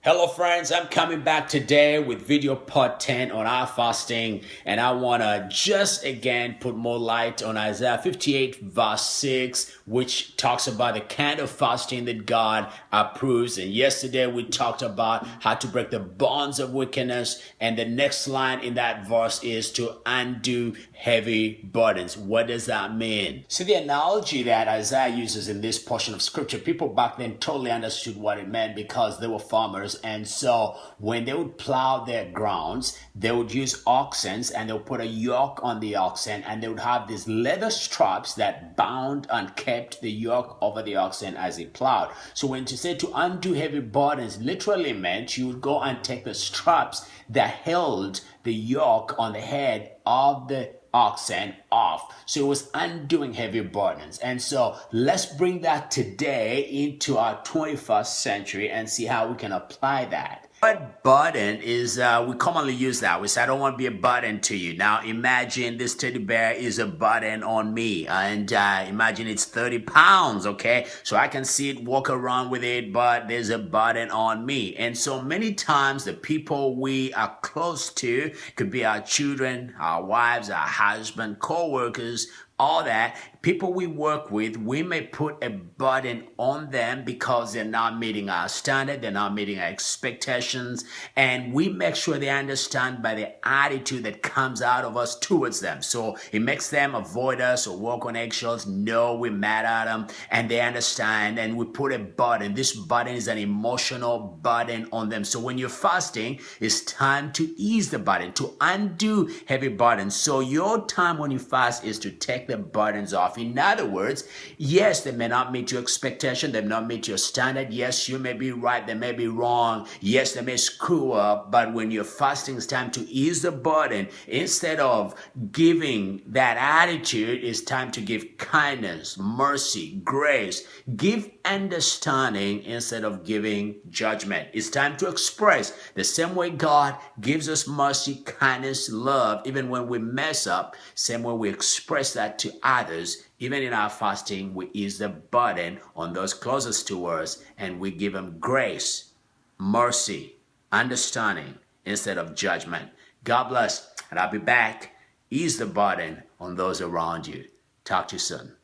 Hello friends, I'm coming back today with video part 10 on our fasting, and I want to just again put more light on Isaiah 58 verse 6, which talks about the kind of fasting that God approves. And yesterday we talked about how to break the bonds of wickedness, and the next line in that verse is to undo heavy burdens. What does that mean? So the analogy that Isaiah uses in this portion of scripture, people back then totally understood what it meant because they were farmers. And so when they would plow their grounds, they would use oxen, and they would put a yoke on the oxen, and they would have these leather straps that bound and kept the yoke over the oxen as it plowed. So when to say to undo heavy burdens literally meant you would go and take the straps that held the yoke on the head of the oxen off. So it was undoing heavy burdens. And so let's bring that today into our 21st century and see how we can apply that. What burden is, we commonly use that. We say, I don't want to be a burden to you. Now imagine this teddy bear is a burden on me, and imagine it's 30 pounds, okay? So I can see it, walk around with it, but there's a burden on me. And so many times the people we are close to, could be our children, our wives, our husband, co-workers, all that, people we work with, we may put a burden on them because they're not meeting our standard, they're not meeting our expectations, and we make sure they understand by the attitude that comes out of us towards them. So it makes them avoid us or walk on eggshells. No, we're mad at them, and they understand, and we put a burden. This burden is an emotional burden on them. So when you're fasting, it's time to ease the burden, to undo heavy burdens. So your time when you fast is to take the burdens off. In other words, yes, they may not meet your expectation, they may not meet your standard. Yes, you may be right, they may be wrong. Yes, they may screw up, but when you're fasting, it's time to ease the burden. Instead of giving that attitude, it's time to give kindness, mercy, grace. Give understanding instead of giving judgment. It's time to express the same way God gives us mercy, kindness, love, even when we mess up, same way we express that to others. Even in our fasting, we ease the burden on those closest to us, and we give them grace, mercy, understanding instead of judgment. God bless, and I'll be back. Ease the burden on those around you. Talk to you soon.